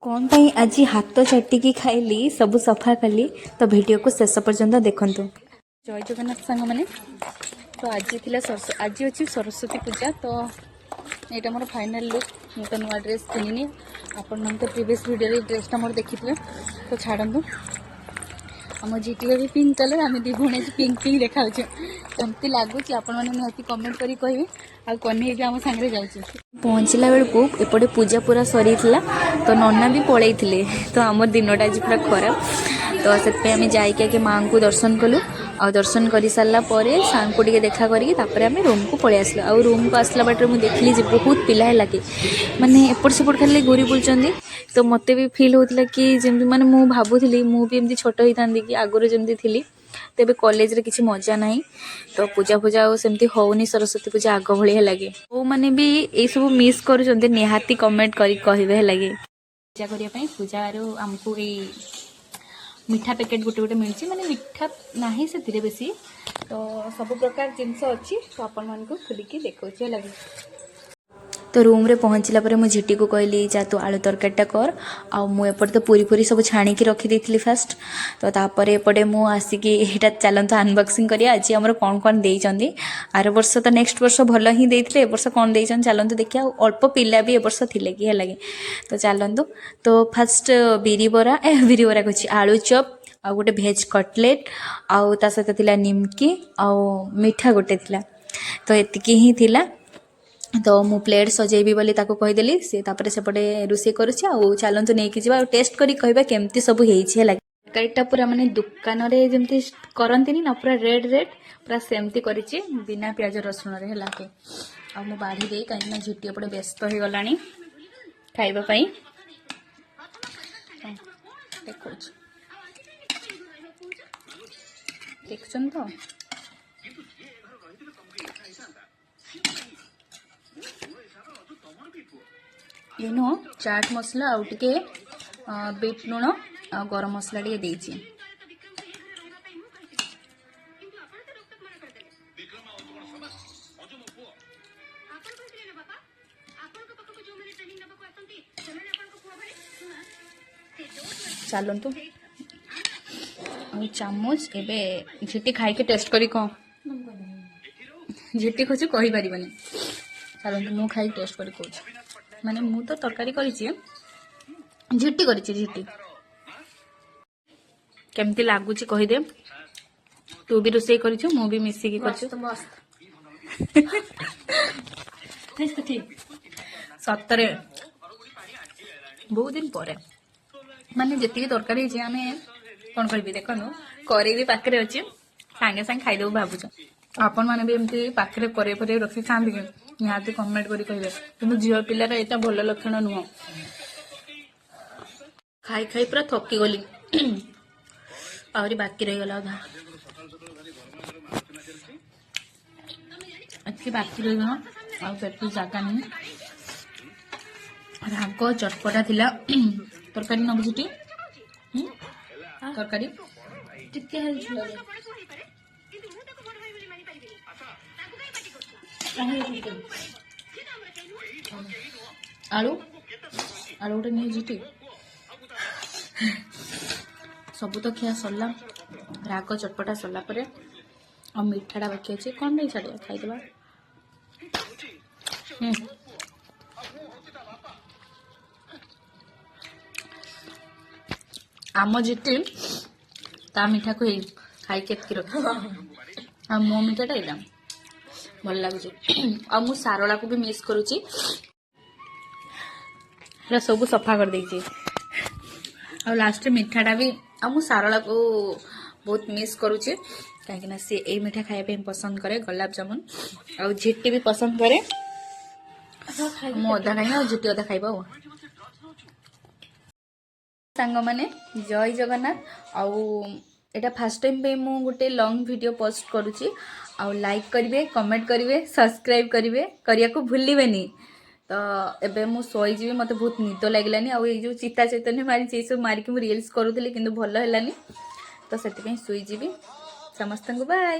कौन पाई आज हाथ चाटिकी खाइली सब सफा कली तो वीडियो को शेष पर्यंत देखंतु। जय जगन्नाथ सांग मैंने तो आज थी आज अच्छी सरस्वती पूजा तो यहाँ मोर फाइनाल लुक मुझे तो नुआ ड्रेस किनी आपण मैंने तो प्रीवियस वीडियो ड्रेसटा मोर देखी तो छाड़ू आम झीटी भी पिंक कलर आम दी भुणी पिंक पिंक देखा कमती लगुच आपण मैंने निहाती कमेंट करी कहे आ कन्हई भी आम सांगे जाऊँ पहुँचला बेलू एपटे पूजा पूरा सरी तो नन्ना भी पलई तो आम दिनटा आज पूरा खराब तो से आम जाके माँ को दर्शन कलु आ दर्शन कर सारा सार को देखा करके आम रूम को पलि आसलु आ रूम को आसला बाटे मुझे देखली बहुत पिला लगे माने एपट सेपट खाली घूरी बुलूँ तो मत भी फिल होता कि जमी मैंने मुझे भावुली मुझे छोट होता कि आगुरी जमी थी तेरे कॉलेज रे किसी मजा ना तो पूजा पूजा सेमती होनी सरस्वती पूजा आग भाई लगे वो मैंने भी ये सब मिस कर निहाती कमेंट कहे लगे पूजा करने पूजा आमको ये मिठा पैकेट गोटे गोटे मिलती माने मिठा ना से बेसी तो सब प्रकार जिनस अच्छी तो आपण मान को खुलिकी देखा लगे तो रूम रे पहुँचला पर मुझे झीटी को कहली जा तू आलू तरकारीटा कर आ मुझे तो पूरी पूरी सब छाणिकी रखी फास्ट तो तापर एपटे मु आसिकी यहाँ चलते अनबॉक्सिंग करिया आज आमर कौन कौन देइचंदी आर वर्ष तो नेक्स्ट वर्ष भल ही देइथिले ए वर्ष कौन देइचन चलते देखिया अल्प पिला भी ए वर्ष थिले कि लगे तो चलतु तो फास्ट बिरी बरा कहछि आलू चप आ गोटे भेज कटलेट आउ ता सहित थिला निमकी आउ मिठा गोटे थिला तो एतिकी ही थिला तो मु प्लेट सजेबी बोली ताको कहीदेली सी तापर सेपटे रोषे करुच्छी आ चलतु नहीं जा टेस्ट करी कहबा केमती सब होइछि है तरकारीटा पूरा माने दुकान रे जेमती करंतिनी ना पूरा रेड रेड पूरा सेमती करिछि बिना प्याज रसुण रे हला के आ मु बाढ़ी दे कहीं ना झीटी एपटे व्यस्त हो गलानी खाइबा पई देखो देखछन तो ये नो चाट मसला आउ टिके बीट लुण आ गरम मसला टिके देइछि चलतु चामच एबे झीटी खाई के टेस्ट करी कौन झीटी खोज कही पारिबनी चलतु मु खाई टेस्ट करी कहूँ माने मु तो तरकारी करिछि झीटी करिछि झीटी केमती लागुछि कहि दे तू भी रोसई करिछु मु भी मिसी की करिछु मस्त ठीक सतरे बहुत दिन पर माने जति तरकारी है आमे कौन करी देखनु करे भी पाखरे अछि सांगे सांगे खाई देबो भाबुछ आपण माने भी एमती पाखरे करे परे रखी खांदी के निहाती कमेंट करी कहिबे कि झील पिलार एटा भल लक्षण नुह खाई खाई पूरा थकी गली आहरी बाकी रही गला अधा अच्छी बाकी रही गला पेट जगह नहीं राग चटपटा थिला तरकारी न बुझी तरकारी टिके आलू आलू गोटे नहीं जीटी सब तो खिया सरला राग चटपटा सरला परे और मिठाटा बाकी अच्छे कौन नहीं छाड़िया खाईदेवा आम जीटी ता मिठा को खाई के रख आ मो मिठाटा एकदम भल लगुच आ मु सारला को भी मिस करुची सब सफा कर देछि आ लास्ट मिठाटा भी आ मु सारला को बहुत मिस करुचे कहीं सी ए मिठा खाया पसंद करे गुलाब जामुन आ झीटी भी पसंद करे मु अधा खाई आ झीटी अधा खाइबा सांग माने जय जगन्नाथ आउ एटा फर्स्ट टाइम पे मु गोटे लॉन्ग वीडियो पोस्ट करुची आउ लाइक करिवे कमेंट करिवे सब्सक्राइब करिवे करिया को भूलिबेनी तो एबे मु सोई जीवी मते बहुत निद लागलानी आ जो चिता चैतन्य मारी सब मारिक मु रील्स करूथली किंतु भल हेलानी तो सेति पे सोई जीवी समस्त को बाय।